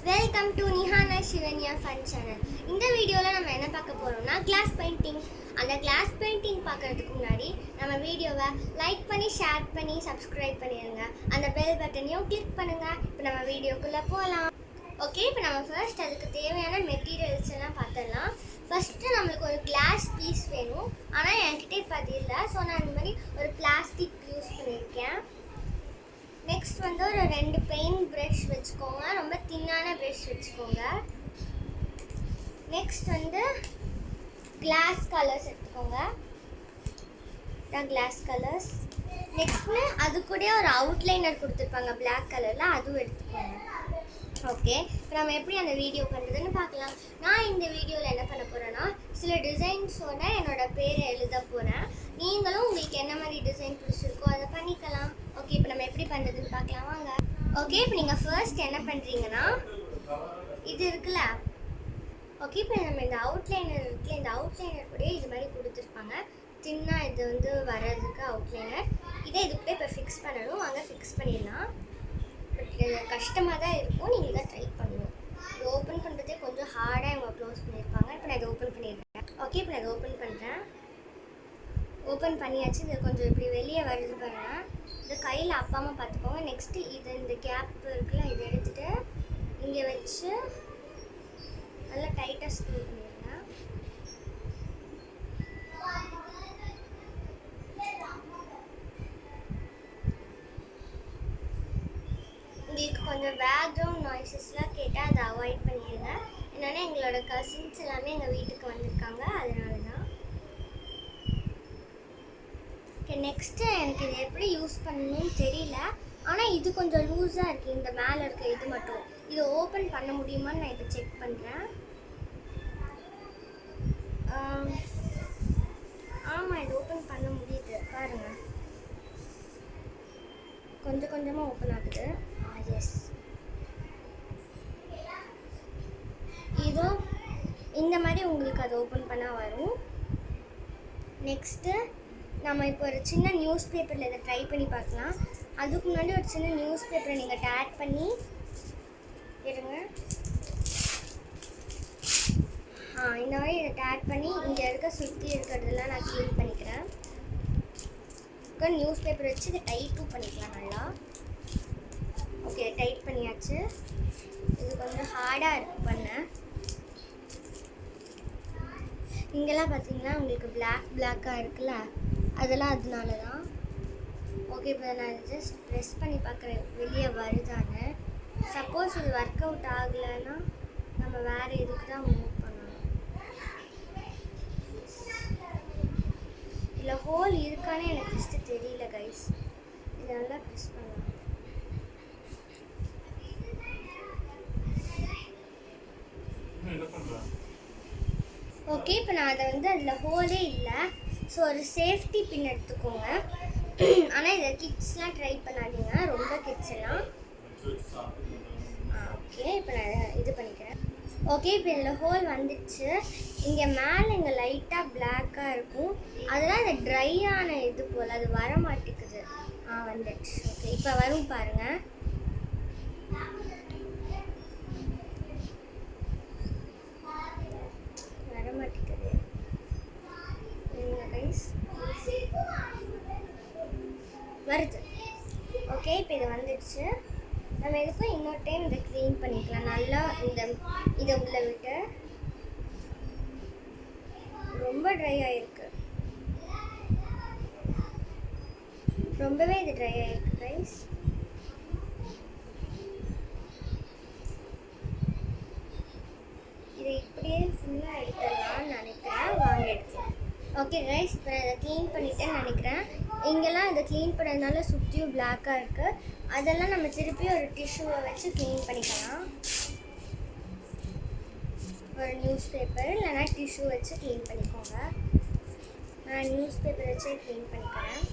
Welcome to Nihana Sivanya fun channel. இந்த வீடியோவில் நம்ம என்ன பார்க்க போகிறோம்னா கிளாஸ் பெயிண்டிங். அந்த கிளாஸ் பெயிண்டிங் பார்க்குறதுக்கு முன்னாடி நம்ம வீடியோவை லைக் பண்ணி ஷேர் பண்ணி சப்ஸ்கிரைப் பண்ணிடுங்க. அந்த பெல் பட்டனையும் கிளிக் பண்ணுங்கள். இப்போ நம்ம வீடியோக்குள்ளே போகலாம். ஓகே, இப்போ நம்ம ஃபர்ஸ்ட் அதுக்கு தேவையான மெட்டீரியல்ஸ் எல்லாம் பார்த்துடலாம். ஃபஸ்ட்டு நம்மளுக்கு ஒரு கிளாஸ் பீஸ் வேணும். ஆனால் என்கிட்ட இப்போ அது இல்லை, ஸோ நான் இந்த மாதிரி ஒரு பிளாஸ்டிக் யூஸ் பண்ணியிருக்கேன். நெக்ஸ்ட் வந்து ஒரு 2 பெயிண்ட் ப்ரஷ் வச்சுக்கோங்க, ரொம்ப தின்னான ப்ரஷ் வச்சுக்கோங்க. நெக்ஸ்ட் வந்து கிளாஸ் கலர்ஸ் எடுத்துக்கோங்க, கிளாஸ் கலர்ஸ். நெக்ஸ்ட்டு அது கூட ஒரு அவுட்லைனர் கொடுத்துருப்பாங்க பிளாக் கலரில், அதுவும் எடுத்துக்கோங்க. ஓகே, இப்போ நம்ம எப்படி அந்த வீடியோ பண்ணுறதுன்னு பார்க்கலாம். நான் இந்த வீடியோவில் என்ன பண்ண போகிறேன்னா சில டிசைன்ஸோட என்னோடய பேரை எழுத போகிறேன். நீங்களும் உங்களுக்கு என்ன மாதிரி டிசைன் பிடிச்சிருக்கோ அதை பண்ணிக்கலாம். ஓகே, இப்போ நம்ம எப்படி பண்ணுறதுன்னு பார்க்கலாம் வாங்க. ஓகே, இப்போ நீங்கள் ஃபர்ஸ்ட் என்ன பண்ணுறீங்கன்னா இது இருக்குல்ல. ஓகே, இப்போ நம்ம இந்த அவுட்லைனர் இருக்குல்ல, இந்த அவுட்லைனர் கூட இது மாதிரி கொடுத்துருப்பாங்க. தின்னாக இது வந்து வர்றதுக்கு அவுட்லைனர். இதே இதுக்குள்ளே இப்போ ஃபிக்ஸ் பண்ணணும். வாங்க ஃபிக்ஸ் பண்ணிடலாம். பட் இது கஷ்டமாக தான் இருக்கும், நீங்கள் தான் ட்ரை பண்ணணும். இது ஓப்பன் பண்ணுறதே கொஞ்சம் ஹார்டாக இவங்க க்ளோஸ் பண்ணியிருப்பாங்க. இப்போ நான் இதை ஓப்பன் பண்ணிடுறேன். ஓகே, இப்போ நான் இதை ஓப்பன் பண்ணுறேன். ஓப்பன் பண்ணியாச்சு. இது கொஞ்சம் இப்படி வெளியே வருது பாருங்கள். இது கையில் அப்பாமல் பார்த்துக்கோங்க. நெக்ஸ்ட்டு இது இந்த கேப் இருக்குல்ல, இதை எடுத்துகிட்டு இங்கே வச்சு நல்லா டைட்டாக ஸ்க்ரூ பண்ணிடுங்க. உங்களுக்கு கொஞ்சம் பேக்ரவுண்ட் நாய்ஸஸ்லாம் கேட்டால் அதை அவாய்ட் பண்ணிடுங்க. என்னென்னா எங்களோட கசின்ஸ் எல்லாமே எங்கள் வீட்டுக்கு வந்திருக்காங்க, அதனால தான். ஓகே, நெக்ஸ்ட்டு எனக்கு இது எப்படி யூஸ் பண்ணணும்னு தெரியல. ஆனால் இது கொஞ்சம் லூஸாக இருக்குது, இந்த மேலே இருக்க இது மட்டும். இதை ஓப்பன் பண்ண முடியுமான்னு நான் இப்போ செக் பண்ணுறேன். ஆமாம், இது ஓப்பன் பண்ண முடியுது பாருங்கள். கொஞ்சம் கொஞ்சமாக ஓப்பன் ஆகுது. எஸ், இதோ இந்த மாதிரி உங்களுக்கு அது ஓப்பன் பண்ணால் வரும். நெக்ஸ்ட்டு நம்ம இப்போ ஒரு சின்ன நியூஸ் பேப்பரில் இதை ட்ரை பண்ணி பார்க்கலாம். அதுக்கு முன்னாடி ஒரு சின்ன நியூஸ் பேப்பரை நீங்கள் டேட் பண்ணி இருங்க. இந்த மாதிரி இதை டேட் பண்ணி இங்கே இருக்க சுற்றி இருக்கிறதெல்லாம் நான் க்ளீன் பண்ணிக்கிறேன். நியூஸ் பேப்பர் வச்சு இதை டைட்டும் பண்ணிக்கலாம் நல்லா. ஓகே, டைட் பண்ணியாச்சு. இது கொஞ்சம் ஹார்டாக இருக்குது பண்ண. இங்கெல்லாம் பார்த்தீங்கன்னா உங்களுக்கு பிளாக்காக இருக்குல்ல, அதெல்லாம் அதனால தான். ஓகே, இப்போ நான் ஜஸ்ட் ப்ரெஸ் பண்ணி பார்க்குறேன் வெளியே வருதான்னு. சப்போஸ் இது ஒர்க் அவுட் ஆகலைன்னா நம்ம வேறு இதுக்கு தான் மூவ் பண்ணணும். இதில் ஹோல் இருக்கானே எனக்கு ஃபஸ்ட்டு தெரியல கைஸ். இது நல்லா ப்ரெஸ் பண்ணலாம். ஓகே, இப்போ நான் அதை வந்து அதில் ஹோலே இல்லை, ஸோ ஒரு சேஃப்டி பின் எடுத்துக்கோங்க. ஆனால் இதை கிட்ஸ்லாம் ட்ரை பண்ணாதீங்க, ரொம்ப கிட்ஸ் எல்லாம். ஓகே, இப்போ நான் இது பண்ணிக்கிறேன். ஓகே, இப்போ இதில் ஹோல் வந்துடுச்சு. இங்கே மேலே இங்கே லைட்டாக பிளாக்காக இருக்கும், அதெல்லாம் இந்த ட்ரை ஆன இது போல் அது வர மாட்டேங்குது. வந்துடுச்சு. ஓகே, இப்போ வரும் பாருங்கள். மாட்டேங்குது வருது. ஓகே, இப்போ இது வந்துடுச்சு. நம்ம எதுக்கும் இன்னொரு டைம் இதை க்ளீன் பண்ணிக்கலாம் நல்லா. இதை உள்ள விட்டு ரொம்ப ட்ரை ஆகிருக்கு, ரொம்பவே இது ட்ரை ஆகிருக்கு கைஸ். இதை இப்படியே ஃபுல்லாக எடுத்துடலாம்னு நினைக்கிறேன். வாங்க எடுக்கலாம். ஓகே கைஸ், இப்போ நான் இதை க்ளீன் பண்ணிட்டேன்னு நினைக்கிறேன். இங்கெல்லாம் இதை க்ளீன் பண்ணதுனால சுற்றியும் பிளாக்காக இருக்குது. அதெல்லாம் நம்ம திருப்பி ஒரு டிஷ்யூவை வச்சு க்ளீன் பண்ணிக்கலாம். ஒரு நியூஸ் பேப்பர் இல்லைனா டிஷ்யூ வச்சு க்ளீன் பண்ணிக்கோங்க. நான் நியூஸ் பேப்பர் வச்சு க்ளீன் பண்ணிக்கிறேன்.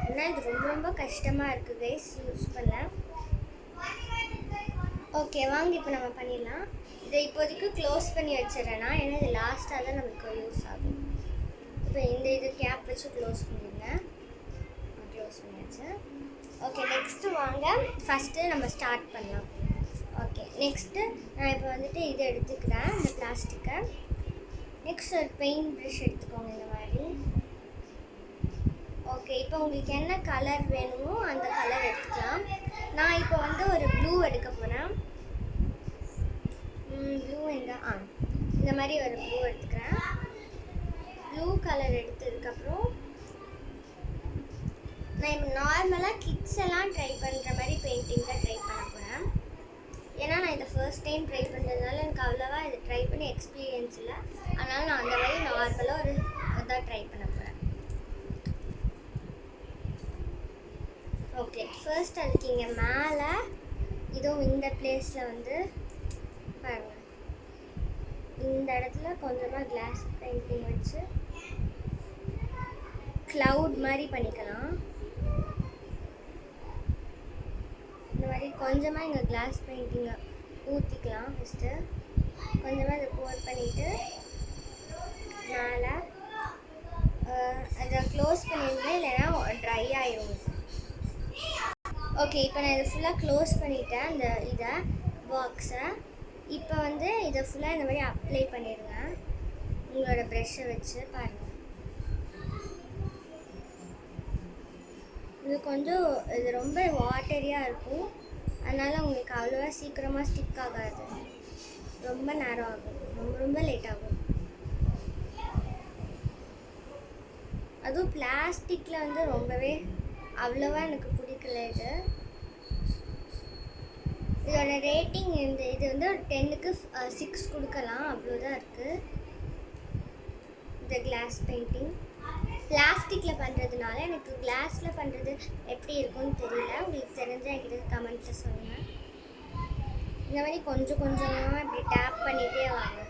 ஆனால் இது ரொம்ப ரொம்ப கஷ்டமாக இருக்குது கைஸ் யூஸ் பண்ண. ஓகே, வாங்க இப்போ நம்ம பண்ணிடலாம். இதை இப்போதைக்கு க்ளோஸ் பண்ணி வச்சிடறேன்னா, ஏன்னா இது லாஸ்ட்டாக தான் நமக்கு யூஸ் ஆகும். இப்போ இந்த இது கேப் வச்சு க்ளோஸ் பண்ணிடுங்க. க்ளோஸ் பண்ணியாச்சு. ஓகே, நெக்ஸ்ட்டு வாங்க ஃபஸ்ட்டு நம்ம ஸ்டார்ட் பண்ணலாம். ஓகே, நெக்ஸ்ட்டு நான் இப்போ வந்துட்டு இதை எடுத்துக்கிறேன், இந்த பிளாஸ்டிக்கை. நெக்ஸ்ட் ஒரு பெயிண்ட் ப்ரஷ் எடுத்துக்கோங்க இந்த மாதிரி. ஓகே, இப்போ உங்களுக்கு என்ன கலர் வேணுமோ அந்த கலர் எடுத்துக்கலாம். நான் இப்போ வந்து ஒரு ப்ளூ எடுக்க போகிறேன். ப்ளூ எங்கே? இந்த மாதிரி ஒரு ப்ளூ எடுத்துக்கிறேன். ப்ளூ கலர் எடுத்ததுக்கப்புறம் நான் இப்போ நார்மலாக கிட்ஸ் எல்லாம் ட்ரை பண்ணுற மாதிரி பெயிண்டிங் தான் ட்ரை பண்ண போகிறேன். ஏன்னா நான் இதை ஃபர்ஸ்ட் டைம் ட்ரை பண்ணுறதுனால எனக்கு அவ்வளோவா இதை ட்ரை பண்ணி எக்ஸ்பீரியன்ஸ் இல்லை. அதனால் நான் அந்த மாதிரி நார்மலாக ஒரு இதாக ட்ரை பண்ண போகிறேன். ஓகே, ஃபர்ஸ்ட் அதுக்கு இங்கே மேலே இதுவும் இந்த பிளேஸில் வந்து பாருங்கள், இந்த இடத்துல கொஞ்சமாக கிளாஸ் பெயிண்டிங் வச்சு க்ளவுட் மாதிரி பண்ணிக்கலாம். இந்த மாதிரி கொஞ்சமாக இங்கே கிளாஸ் பெயிண்டிங்கை ஊற்றிக்கலாம். ஃபஸ்ட்டு கொஞ்சமாக இதை போர் பண்ணிவிட்டு மேலே அதை க்ளோஸ் பண்ணிடுங்க, இல்லைன்னா ட்ரை ஆயிடும். ஓகே, இப்போ நான் இதை ஃபுல்லாக க்ளோஸ் பண்ணிவிட்டேன், அந்த இதை பாக்ஸை. இப்போ வந்து இதை ஃபுல்லாக இந்த மாதிரி அப்ளை பண்ணிடுங்க உங்களோட ப்ரெஷ்ஷை வச்சு. பாருங்கள், இது கொஞ்சம் இது ரொம்ப வாட்டரியாக இருக்கும், அதனால் உங்களுக்கு அவ்வளோவா சீக்கிரமாக ஸ்டிக் ஆகாது, ரொம்ப நேரம் ஆகும், ரொம்ப லேட் ஆகும். அதுவும் பிளாஸ்டிக்கில் வந்து ரொம்பவே அவ்வளோவா எனக்கு பிடிக்கல. இதோட ரேட்டிங் இது வந்து ஒரு 10க்கு 6 கொடுக்கலாம், அவ்வளோதான் இருக்குது. இந்த கிளாஸ் பெயிண்டிங் பிளாஸ்டிக்கில் பண்ணுறதுனால எனக்கு கிளாஸில் பண்ணுறது எப்படி இருக்கும்னு தெரியல. உங்களுக்கு தெரிஞ்சால் என்கிட்ட கமெண்ட்ஸில் சொல்லுங்கள். இந்த மாதிரி கொஞ்சம் கொஞ்சமாக இப்படி டேப் பண்ணிகிட்டே வாங்க.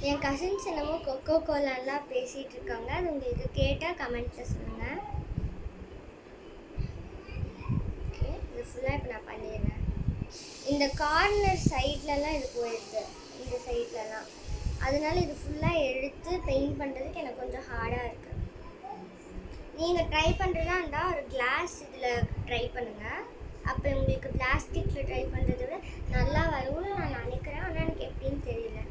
என் கசின்ஸ் என்னமோ கொக்கோ கோலாலாம் பேசிகிட்டு இருக்காங்க, அது உங்களுக்கு கேட்டால் கமெண்ட்ஸில் சொல்லுங்கள். ஓகே, இது ஃபுல்லாக இப்போ நான் பண்ணிடுறேன். இந்த கார்னர் சைட்லலாம் இது போயிடுது, இந்த சைட்லலாம். அதனால இது ஃபுல்லாக எடுத்து பெயிண்ட் பண்ணுறதுக்கு எனக்கு கொஞ்சம் ஹார்டாக இருக்குது. நீங்கள் ட்ரை பண்ணுறதா இருந்தால் ஒரு கிளாஸ் இதில் ட்ரை பண்ணுங்கள். அப்போ உங்களுக்கு பிளாஸ்டிக்கில் ட்ரை பண்ணுறத விட நல்லா வரும்னு நான் நினைக்கிறேன். ஆனால் எனக்கு எப்படின்னு தெரியல.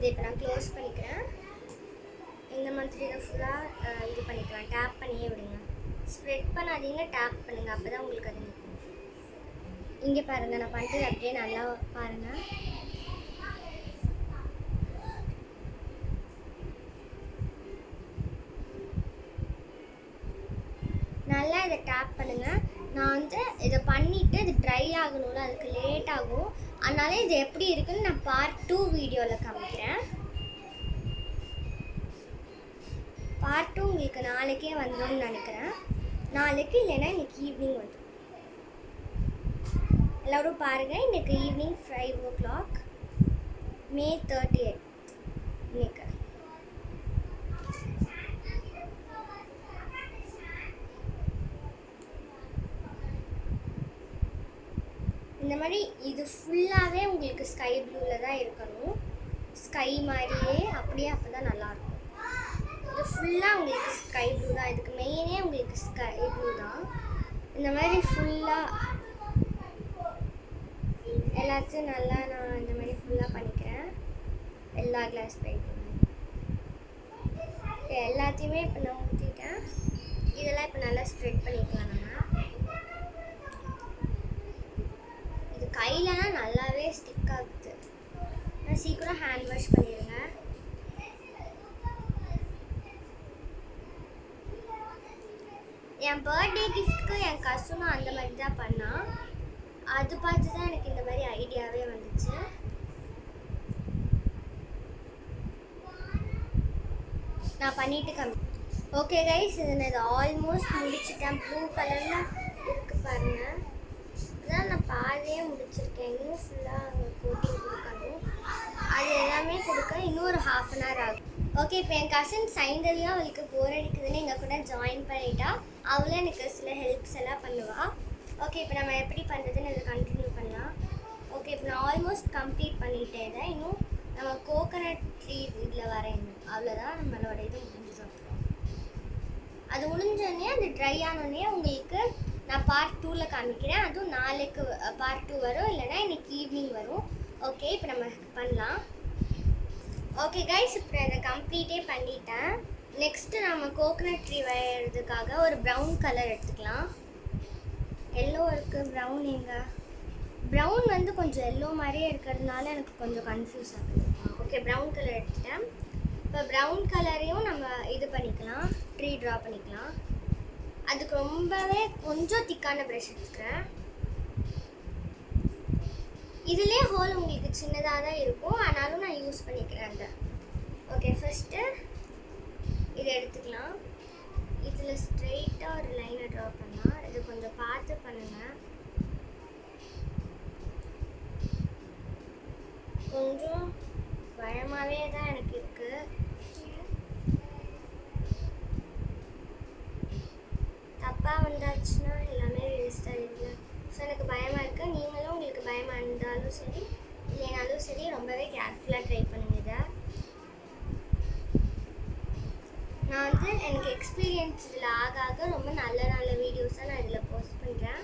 இதை இப்போ நான் க்ளோஸ் பண்ணிக்கிறேன். இந்த மாதிரி இதை ஃபுல்லாக இது பண்ணிக்கலாம், டேப் பண்ணியே விடுங்க. ஸ்ப்ரெட் பண்ணாதீங்க, டேப் பண்ணுங்கள், அப்போ தான் உங்களுக்கு அது நிற்கும். இங்கே பாருங்கள், நான் பண்ணுறது அப்படியே நல்லா பாருங்கள். நல்லா இதை டேப் பண்ணுங்கள். நான் வந்து இதை பண்ணிவிட்டு இது ட்ரை ஆகணும்ல, அதுக்கு லேட் ஆகும். அதனால இது எப்படி இருக்குன்னு நான் பார்ட் 2 வீடியோவில் காமிக்கிறேன். பார்ட் 2 உங்களுக்கு நாளைக்கே வந்துடும்னு நினைக்கிறேன். நாளைக்கு இல்லைன்னா இன்றைக்கி ஈவினிங் வந்துடும். எல்லோரும் பாருங்கள், இன்றைக்கி ஈவினிங் 5 o'clock, May 38 இன்னைக்கு. இந்த மாதிரி இது ஃபுல்லாகவே உங்களுக்கு ஸ்கை ப்ளூவில் தான் இருக்கணும், ஸ்கை மாதிரியே, அப்படியே அப்போ தான் நல்லாயிருக்கும். இது ஃபுல்லாக உங்களுக்கு ஸ்கை ப்ளூ தான், இதுக்கு மெயினே உங்களுக்கு ஸ்கை ப்ளூ தான். இந்த மாதிரி ஃபுல்லாக எல்லாத்தையும் நல்லா நான் இந்த மாதிரி ஃபுல்லாக பண்ணிக்கிறேன், எல்லா கிளாஸ் பெயிண்டிங் எல்லாத்தையுமே இப்போ நான் ஊற்றிட்டேன். இதெல்லாம் இப்போ நல்லா ஸ்ப்ரெட் பண்ணிக்கலாம். நம்ம இது கையிலனா நல்லாவே ஸ்டிக் ஆகுது. நான் சீக்கிரம் ஹேண்ட் வாஷ் பண்ணிடுங்க. என் பர்த்டே கிஃப்ட்க்கு என் கசுனும் அந்த மாதிரி தான் பண்ணான். அது பார்த்து தான் எனக்கு இந்த மாதிரி ஐடியாவே வந்துச்சு. நான் பண்ணிட்டு ஓகே கைஸ், இதை நான் ஆல்மோஸ்ட் முடிச்சிட்டேன். ப்ளூ கலரில் இருக்கு பாருங்க, அதான் நான் பாதியே முடிச்சிருக்கேன். இன்னும் ஃபுல்லாக கோட்டிங் கொடுக்கணும். அது எல்லாமே கொடுக்க இன்னும் ஒரு 1/2 hour ஆகும். ஓகே, இப்போ என் கசின் சைந்தரியும் அவளுக்கு போர் அடிக்குதுன்னு எங்கள் கூட ஜாயின் பண்ணிட்டா. அவளும் எனக்கு சில ஹெல்ப்ஸ் எல்லாம் பண்ணுவாள். ஓகே, இப்போ நம்ம எப்படி பண்ணுறதுன்னு இதை கண்டினியூ பண்ணலாம். ஓகே, இப்போ நான் ஆல்மோஸ்ட் கம்ப்ளீட் பண்ணிட்டேன். இன்னும் நம்ம கோகோனட் ட்ரீ இதில் வரையணும். அவ்வளோதான், நம்மளோட இது முடிஞ்சிடும். அது முடிஞ்சோடனே அது ட்ரை ஆனோடனே உங்களுக்கு நான் பார்ட் 2ல் காமிக்கிறேன். அதுவும் நாளைக்கு பார்ட் 2 வரும், இல்லைனா இன்னைக்கு ஈவினிங் வரும். ஓகே, இப்போ நம்ம பண்ணலாம். ஓகே கைஸ், இப்போ நான் இதை கம்ப்ளீட்டே பண்ணிட்டேன். நெக்ஸ்ட்டு நம்ம கோகோனட் ட்ரீ வரைகிறதுக்காக ஒரு ப்ரௌன் கலர் எடுத்துக்கலாம். எல்லோ இருக்குது, ப்ரௌன் எங்க? ப்ரௌன் வந்து கொஞ்சம் எல்லோ மாதிரியே இருக்கிறதுனால எனக்கு கொஞ்சம் கன்ஃபியூஸ் ஆகுது. ஓகே, ப்ரௌன் கலர் எடுத்துட்டேன். இப்போ ப்ரௌன் கலரையும் நம்ம இது பண்ணிக்கலாம், ட்ரீ ட்ரா பண்ணிக்கலாம். அதுக்கு ரொம்பவே கொஞ்சம் திக்கான ப்ரஷ் எடுத்துக்கிறேன். இதுலேயே ஹோல் உங்களுக்கு சின்னதாக தான் இருக்கும், ஆனாலும் நான் யூஸ் பண்ணிக்கிறேன் அதை. ஓகே, ஃபஸ்ட்டு இதை எடுத்துக்கலாம். இதில் ஸ்ட்ரெயிட்டாக ஒரு லைனை ட்ரா பண்ணலாம். இது கொஞ்சம் பார்த்து பண்ணுங்கள். கொஞ்சம் பயமாகவே தான் எனக்கு இருக்குது. தப்பாக வந்தாச்சுன்னா எல்லாமே வேஸ்ட்டாக இல்லை. ஸோ எனக்கு பயமாக இருக்குது. நீங்களும் உங்களுக்கு பயமாக இருந்தாலும் சரி இல்லைனாலும் சரி ரொம்பவே கேர்ஃபுல்லாக ட்ரை பண்ணுங்க இதை. நான் வந்து எனக்கு எக்ஸ்பீரியன்ஸ் இதில் ஆக ரொம்ப நல்ல நல்ல வீடியோஸாக நான் இதில் போஸ்ட் பண்ணுறேன்.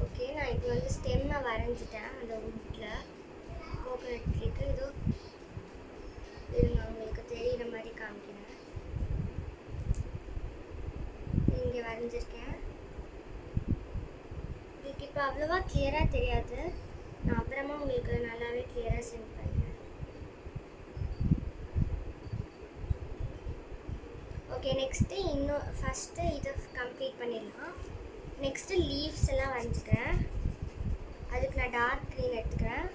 ஓகே, நான் இப்போ வந்து ஸ்டெம்மை வரைஞ்சிட்டேன் அந்த வுட்டில். கோகோனட் ட்ரீக்கு இதோ இருங்க, உங்களுக்கு தெரிகிற மாதிரி காமிக்கிறேன். இங்கே வரைஞ்சிருக்கேன். உங்களுக்கு இப்போ அவ்வளோவா கிளியராக தெரியாது, நான் அப்புறமா உங்களுக்கு நல்லாவே கிளியராக சென்ட் பண்ணுறேன். ஓகே, நெக்ஸ்ட்டு இன்னும் ஃபஸ்ட்டு இதை கம்ப்ளீட் பண்ணிடலாம். நெக்ஸ்ட்டு லீவ்ஸ் எல்லாம் வரைஞ்சிக்கிறேன். அதுக்கு நான் டார்க் க்ரீன் எடுத்துக்கிறேன்.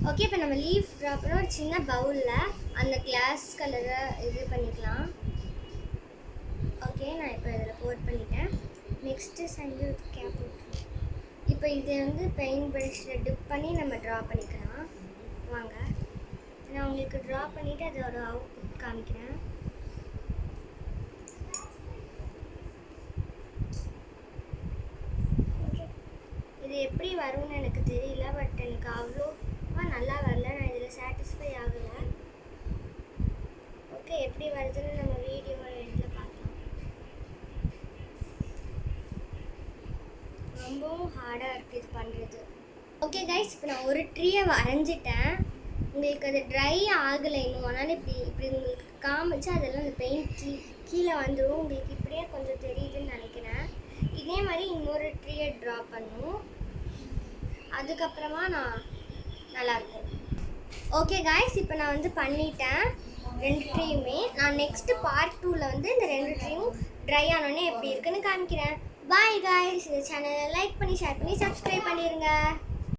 ஓகே, இப்போ நம்ம லீஃப் ட்ரா பண்ண ஒரு சின்ன பவுலில் அந்த கிளாஸ் கலரை இது பண்ணிக்கலாம். ஓகே, நான் இப்போ இதில் போட் பண்ணிட்டேன். நெக்ஸ்ட்டு சைடு கேப் போட்டுருவோம். இப்போ இதை வந்து பெயிண்ட் ப்ரஷில் டிப் பண்ணி நம்ம ட்ரா பண்ணிக்கலாம். வாங்க, நான் உங்களுக்கு ட்ரா பண்ணிவிட்டு அதோட அவுட்புட் காமிக்கிறேன். இது எப்படி வரும்னு எனக்கு தெரியல, பட் எனக்கு அவ்வளோவா நல்லா வரல. நான் இதில் சாட்டிஸ்ஃபை ஆகலை. ஓகே, எப்படி வருதுன்னு நம்ம வீடியோவில் இதில் பார்க்கலாம். ரொம்பவும் ஹார்டாக இருக்குது இது பண்ணுறது. ஓகே கைஸ், இப்போ நான் ஒரு ட்ரீயை வரைஞ்சிட்டேன். உங்களுக்கு அது ட்ரை ஆகலை இன்னும், அதனால் இப்படி உங்களுக்கு காமிச்சு அதெல்லாம் அந்த பெயிண்ட் கீழே வந்துடும். உங்களுக்கு இப்படியே கொஞ்சம் தெரியுதுன்னு நினைக்கிறேன். இதே மாதிரி இன்னொரு ட்ரீயை ட்ரா பண்ணும், அதுக்கப்புறமா நான் நல்லாயிருக்கும். ஓகே கைஸ், இப்போ நான் வந்து பண்ணிட்டேன் 2 ட்ரீயுமே. நான் நெக்ஸ்ட்டு பார்ட் 2ல் வந்து இந்த 2 ட்ரீயும் ட்ரை ஆனோடனே எப்படி இருக்குன்னு காமிக்கிறேன். பாய் கைஸ், இந்த சேனலை லைக் பண்ணி ஷேர் பண்ணி சப்ஸ்கிரைப் பண்ணிடுங்க.